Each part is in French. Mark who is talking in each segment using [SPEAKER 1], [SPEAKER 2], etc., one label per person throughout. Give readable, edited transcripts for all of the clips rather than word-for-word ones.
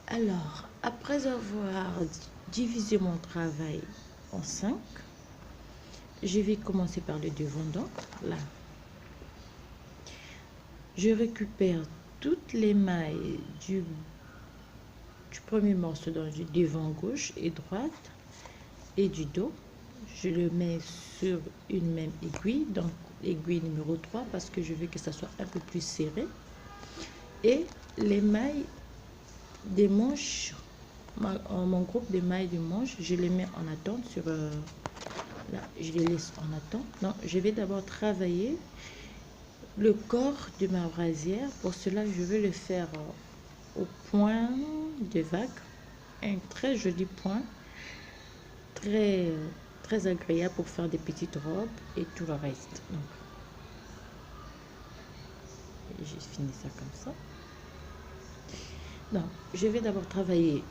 [SPEAKER 1] Alors, après avoir divisé mon travail en 5, je vais commencer par le devant. Donc, là, je récupère toutes les mailles du premier morceau, donc du devant gauche et droite et du dos. Je le mets sur une même aiguille, donc aiguille numéro 3 parce que je veux que ça soit un peu plus serré. Et les mailles des manches, mon groupe de mailles de manches, je les mets en attente sur là, je les laisse en attente. Donc je vais d'abord travailler le corps de ma brasière. Pour cela, je vais le faire au point de vague, un très joli point, très agréable pour faire des petites robes et tout le reste. Donc j'ai fini ça comme ça. Donc je vais d'abord travailler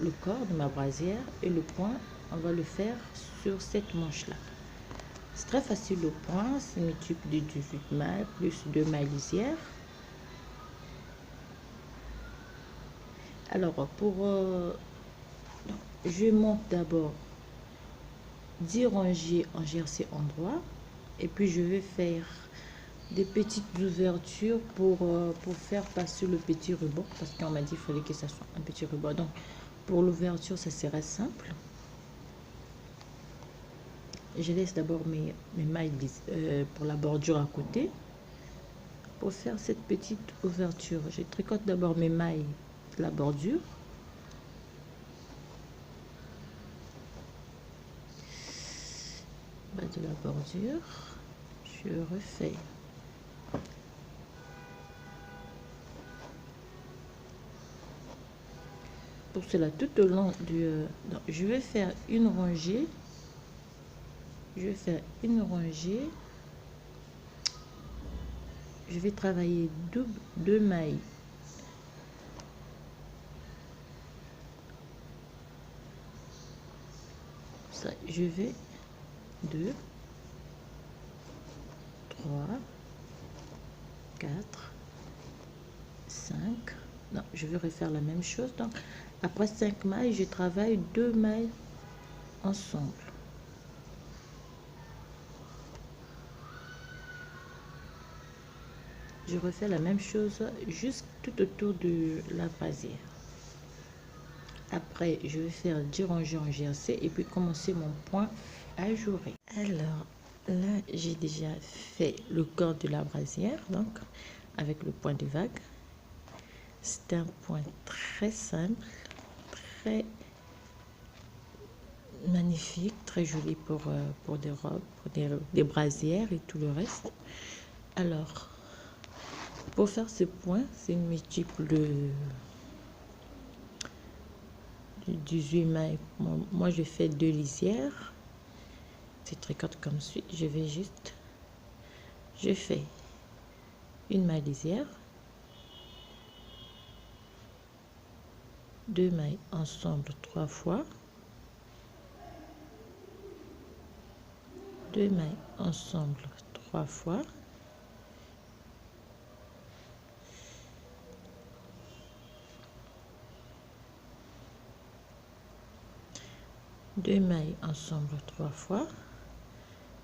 [SPEAKER 1] le corps de ma brasière et le point, on va le faire sur cette manche là. C'est très facile au point, c'est multiple de 18 mailles plus 2 mailles lisières. Alors je monte d'abord 10 rangées en jersey en droit et puis je vais faire des petites ouvertures pour faire passer le petit ruban parce qu'on m'a dit qu'il fallait que ça soit un petit ruban. Donc pour l'ouverture ça serait simple. Je laisse d'abord mes mailles pour la bordure à côté. Pour faire cette petite ouverture, je tricote d'abord mes mailles de la bordure. Bas de la bordure, je refais. Pour cela, tout au long du... je vais faire une rangée. Je vais faire une rangée. Je vais travailler deux mailles. Ça, je vais 2, 3, 4, 5. Non, je vais refaire la même chose. Donc, après 5 mailles, je travaille 2 mailles ensemble. Je refais la même chose juste tout autour de la brasière. Après, je vais faire 10 rangées en jersey et puis commencer mon point ajouré. Alors, là, j'ai déjà fait le corps de la brasière, donc avec le point de vague. C'est un point très simple, très magnifique, très joli pour des robes, pour des brasières et tout le reste. Alors, pour faire ce point, c'est une multiple de 18 mailles. Moi, je fais 2 lisières. C'est tricote comme suit. Je fais une maille lisière, 2 mailles ensemble 3 fois, 2 mailles ensemble 3 fois, deux mailles ensemble 3 fois,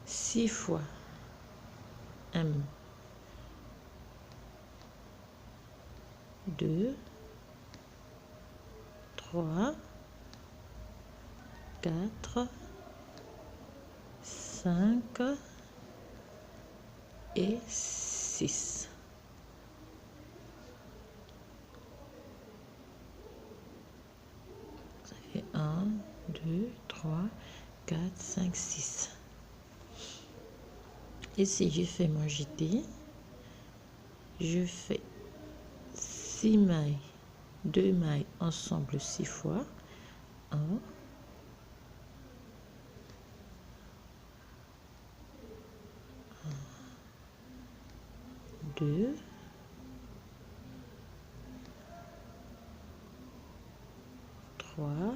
[SPEAKER 1] 6 fois 1, 2, 3, 4, 5 et 6. Ça fait 1, 2, 3, 4, 5, 6. Ici, j'ai fait mon jeté. Je fais 6 mailles, 2 mailles ensemble 6 fois. 1, 2, 3,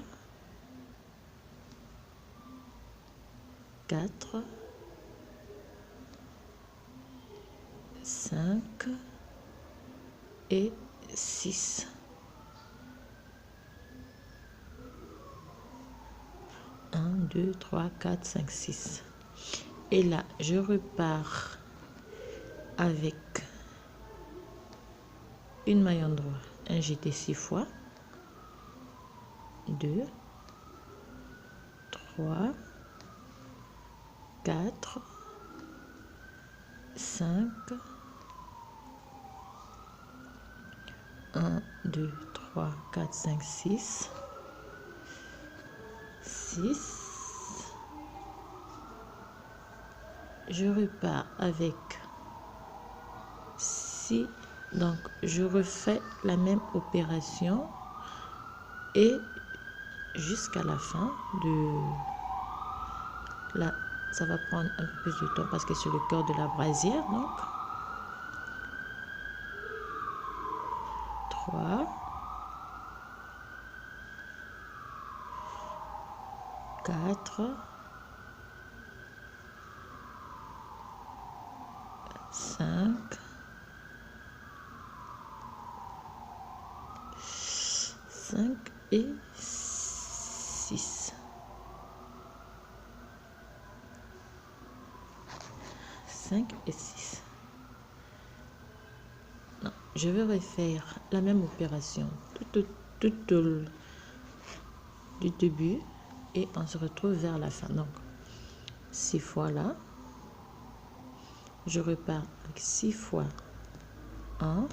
[SPEAKER 1] 4, 5 et 6. 2, 3, 4, 5, 6. Et là, je repars avec une maille endroit, un jeté 6 fois, 2, 3, 4, 5, 1, 2, 3, 4, 5, 6, 6. Je repars avec 6. Donc, je refais la même opération et jusqu'à la fin de... Là, ça va prendre un peu plus de temps parce que c'est le cœur de la brassière. Donc, 3, 4, 5, 5 et 6. 5 et 6. Non, je vais refaire la même opération tout du début et on se retrouve vers la fin. Donc, 6 fois là. Je repars avec 6 fois 1,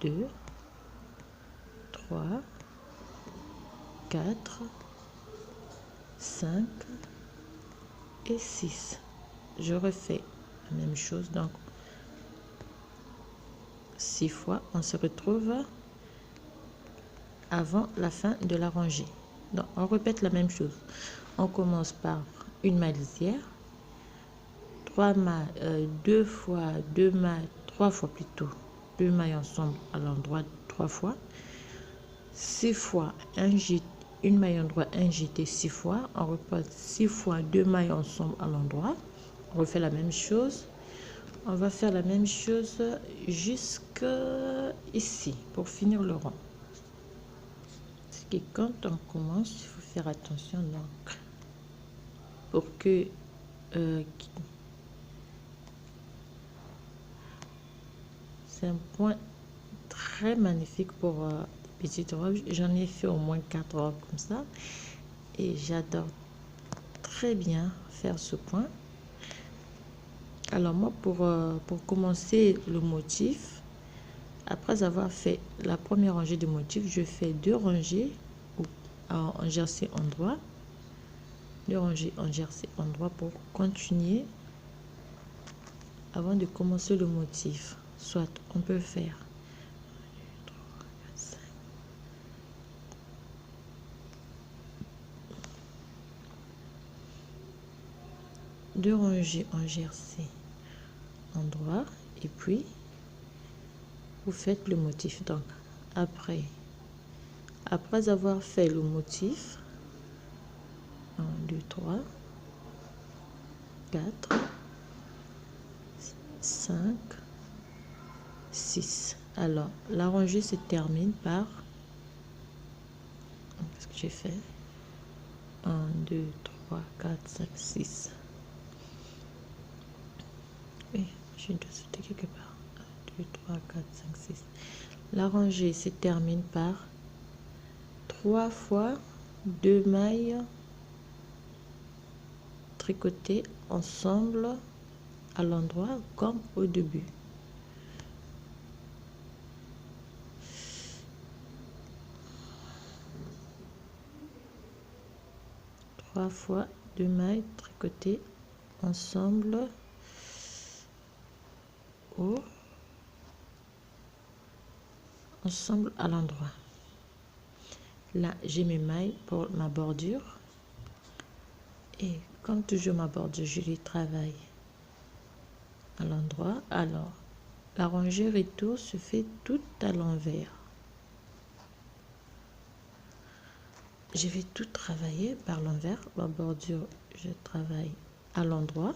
[SPEAKER 1] 2, 3, 4, 5 et 6. Je refais la même chose. Donc, 6 fois, on se retrouve avant la fin de la rangée. Donc, on répète la même chose. On commence par une maille lisière, 3 mailles, 2 fois, 2 mailles, 3 fois plutôt, 2 mailles ensemble à l'endroit 3 fois, 6 fois une maille endroit, un jeté 6 fois, on repart 6 fois 2 mailles ensemble à l'endroit, on refait la même chose. On va faire la même chose jusque ici pour finir le rond. Parce que quand on commence, il faut faire attention donc pour que c'est un point très magnifique pour petites robes. J'en ai fait au moins 4 robes comme ça et j'adore très bien faire ce point. Alors moi pour commencer le motif, après avoir fait la première rangée de motifs, je fais 2 rangées en jersey endroit, 2 rangées en jersey endroit pour continuer avant de commencer le motif. Soit on peut faire 2 rangées en jersey endroit et puis vous faites le motif. Donc après avoir fait le motif, 1, 2, 3, 4, 5, 6. Alors la rangée se termine par, qu'est-ce que j'ai fait, 1, 2, 3, 4, 5, 6. Oui, je dois sauter quelque part. 1, 2, 3, 4, 5, 6. La rangée se termine par 3 fois 2 mailles tricotées ensemble à l'endroit comme au début. Trois fois 2 mailles tricotées ensemble ensemble à l'endroit. Là j'ai mes mailles pour ma bordure et comme toujours ma bordure je les travaille à l'endroit. Alors la rangée retour se fait tout à l'envers. Je vais tout travailler par l'envers. Ma bordure je travaille à l'endroit.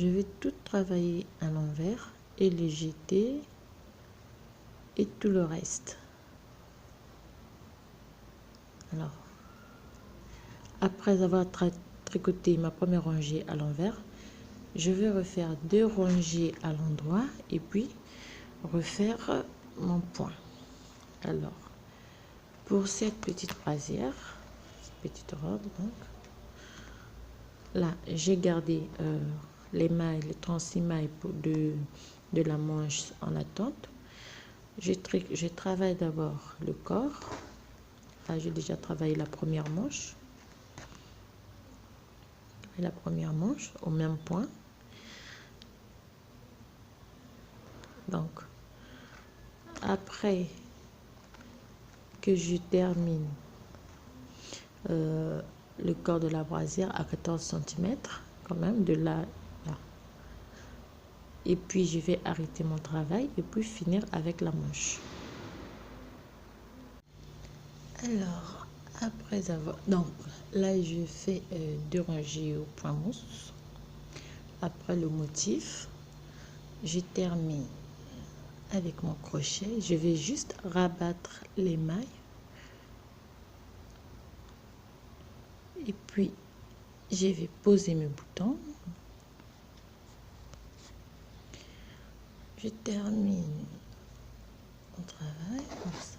[SPEAKER 1] je vais tout travailler à l'envers et les jeter et tout le reste. Alors, après avoir tricoté ma première rangée à l'envers, je vais refaire 2 rangées à l'endroit et puis refaire mon point. Alors, pour cette petite brassière, petite robe, donc là j'ai gardé les mailles, les 36 mailles de la manche en attente. Je travaille d'abord le corps. Là j'ai déjà travaillé la première manche au même point. Donc après que je termine le corps de la brassière à 14 cm quand même de là, et puis je vais arrêter mon travail et puis finir avec la manche. Alors après avoir, donc là je fais 2 rangées au point mousse. Après le motif, je termine avec mon crochet. Je vais juste rabattre les mailles et puis je vais poser mes boutons. Je termine mon travail comme ça.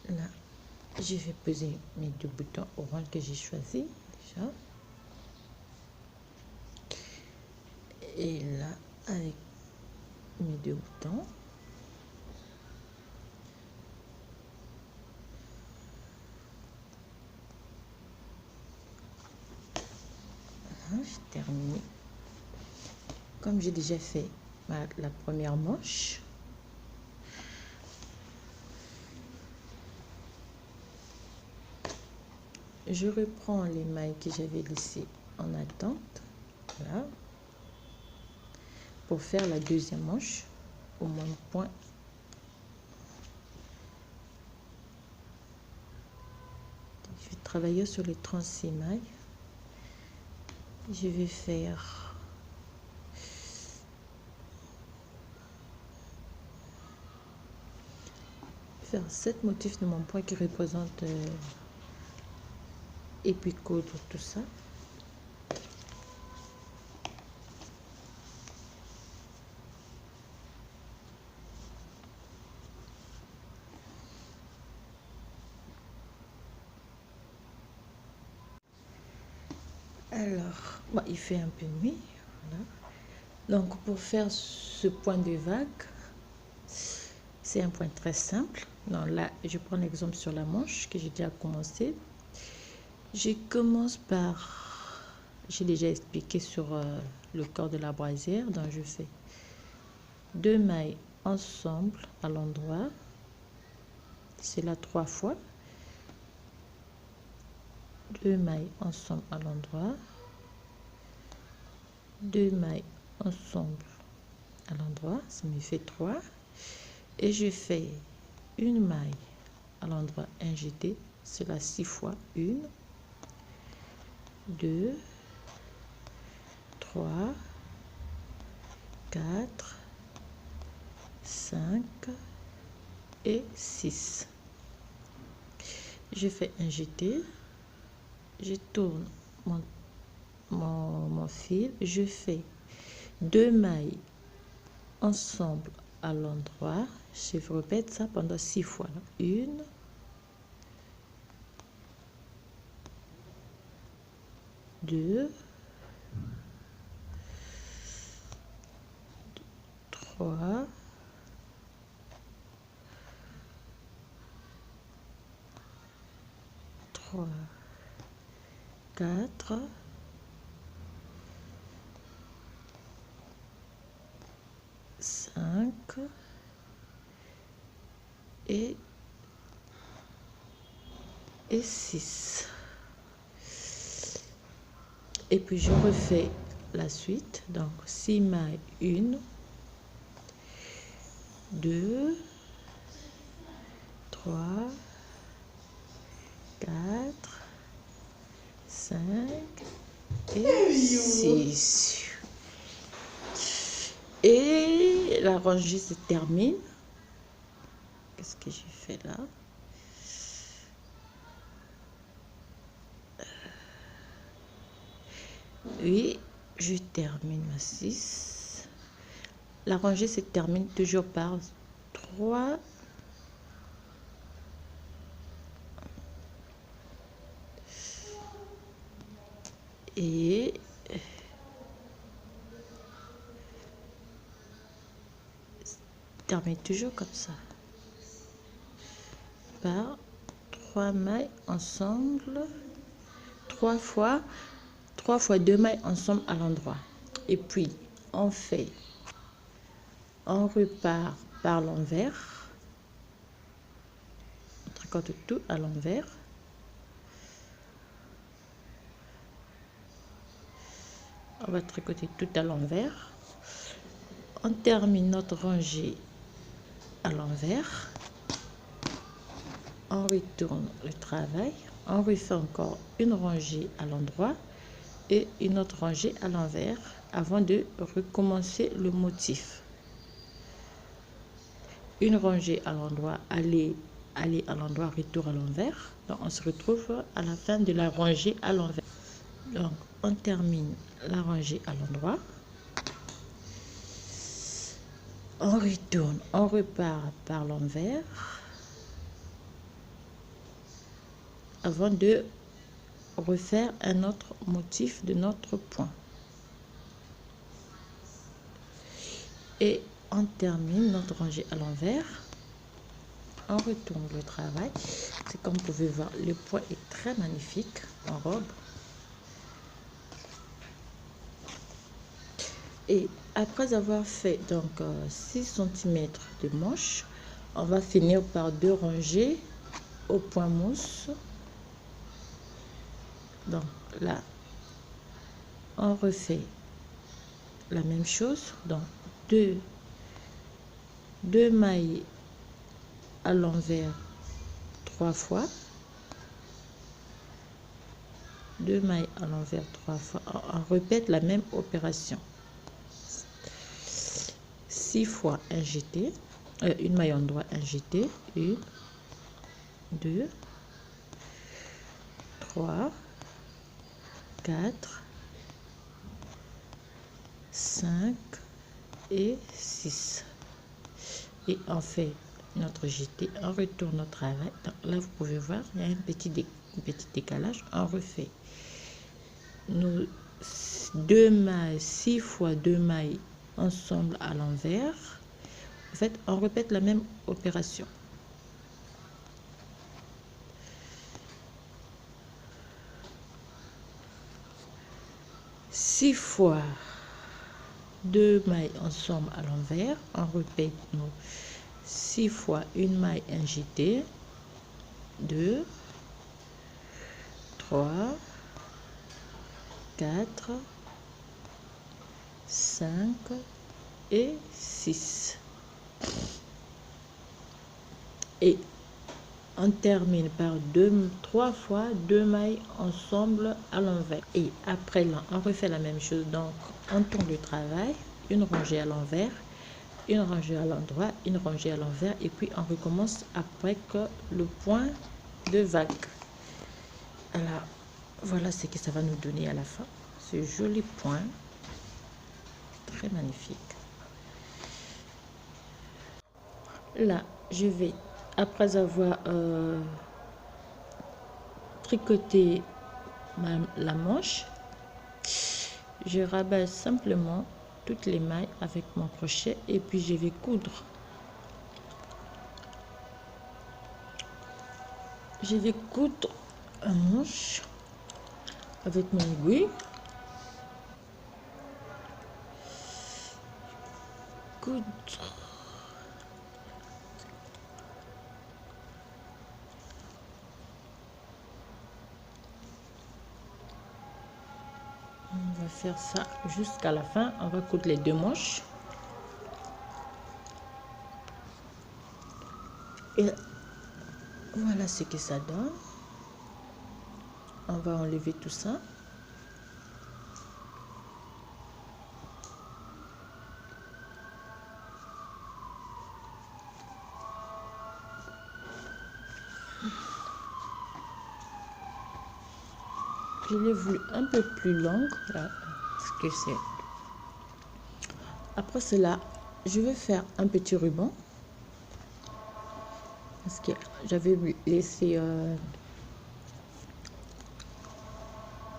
[SPEAKER 1] Là, je vais poser mes 2 boutons orange que j'ai choisi déjà. Et là, avec mes 2 boutons, j'ai terminé. Comme j'ai déjà fait la première manche, je reprends les mailles que j'avais laissées en attente, là, pour faire la deuxième manche au même point. Je vais travailler sur les 36 mailles. Je vais faire 7 motifs de mon point qui représentent et puis coudre tout ça. Alors, bon, il fait un peu nuit, voilà. Donc pour faire ce point de vague, c'est un point très simple. Non, là, je prends l'exemple sur la manche que j'ai déjà commencé. Je commence par, j'ai déjà expliqué sur le corps de la brassière, donc je fais 2 mailles ensemble à l'endroit, c'est là 3 fois, 2 mailles ensemble à l'endroit, 2 mailles ensemble à l'endroit, ça me fait 3, et je fais une maille à l'endroit injeté, c'est là 6 fois, 1, 2, 3, 4, 5 et 6. Je fais un jeté, je tourne mon fil, je fais 2 mailles ensemble à l'endroit, je répète ça pendant 6 fois, 1, 2, 3, 4, 5 et 6. Et puis je refais la suite, donc 6 mailles, 1, 2, 3, 4, 5 et 6. Et la rangée se termine. Qu'est-ce que j'ai fait là? Oui, je termine ma 6. La rangée se termine toujours par 3. Et termine toujours comme ça. Par 3 mailles ensemble. 3 fois 2 mailles ensemble à l'endroit. Et puis, on repart par l'envers. On tricote tout à l'envers. On va tricoter tout à l'envers. On termine notre rangée à l'envers. On retourne le travail. On refait encore une rangée à l'endroit et une autre rangée à l'envers avant de recommencer le motif. Une rangée à l'endroit, aller à l'endroit, retour à l'envers. Donc on se retrouve à la fin de la rangée à l'envers. Donc on termine la rangée à l'endroit. On retourne, on repart par l'envers avant de refaire un autre motif de notre point. Et on termine notre rangée à l'envers. On retourne le travail. C'est comme vous pouvez voir, le point est très magnifique en robe. Et après avoir fait donc 6 cm de manche, on va finir par 2 rangées au point mousse. Donc là, on refait la même chose. Donc deux mailles à l'envers 3 fois. 2 mailles à l'envers 3 fois. On répète la même opération. 6 fois un jeté, une maille en droit, un jeté, 1, 2, 3, 4, 5 et 6. Et on fait notre jeté, on retourne au travail. Donc là, vous pouvez voir, il y a un petit décalage. On refait nos 2 mailles, 6 fois 2 mailles ensemble à l'envers. En fait, on répète la même opération. Six fois 2 mailles ensemble à l'envers. On répète nos 6 fois une maille injetée. 2, 3, 4, 5 et 6. Et on termine par 3 fois 2 mailles ensemble à l'envers. Et après là, on refait la même chose. Donc, on tourne le travail, une rangée à l'envers, une rangée à l'endroit, une rangée à l'envers. Et puis, on recommence après que le point de vague. Alors, voilà ce que ça va nous donner à la fin. Ce joli point. Très magnifique. Là, je vais, après avoir tricoté la manche, je rabats simplement toutes les mailles avec mon crochet et puis je vais coudre. Je vais coudre un manche avec mon aiguille. Coudre. On va faire ça jusqu'à la fin. On va coudre les 2 manches. Et voilà ce que ça donne. on va enlever tout ça. Je l'ai voulu un peu plus longue, là, ce que c'est. Après cela, je vais faire un petit ruban. Parce que j'avais laissé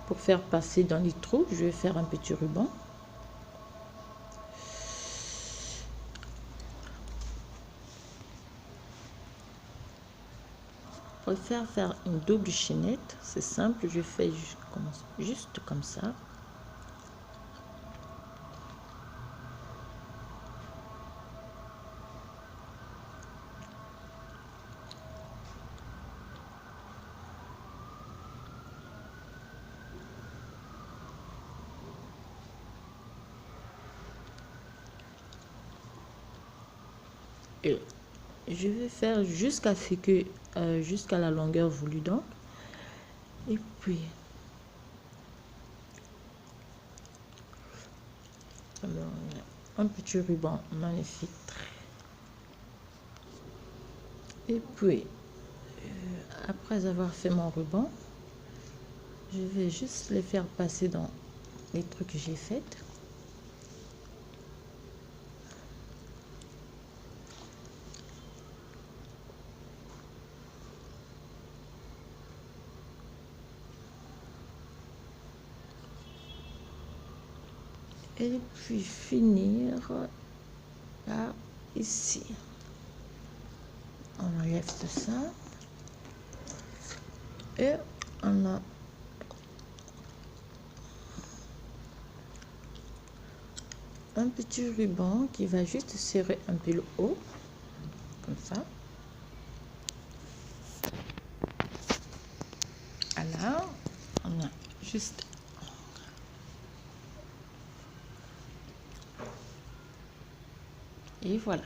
[SPEAKER 1] pour faire passer dans les trous, je vais faire un petit ruban. Pour faire une double chaînette, c'est simple, je fais juste comme ça. Et je vais faire jusqu'à ce que jusqu'à la longueur voulue donc. Et puis alors, un petit ruban magnifique. Et puis après avoir fait mon ruban, je vais juste les faire passer dans les trucs que j'ai fait. Et puis finir là, ici. On enlève tout ça. Et on a un petit ruban qui va juste serrer un peu le haut, comme ça. Alors, on a juste et voilà.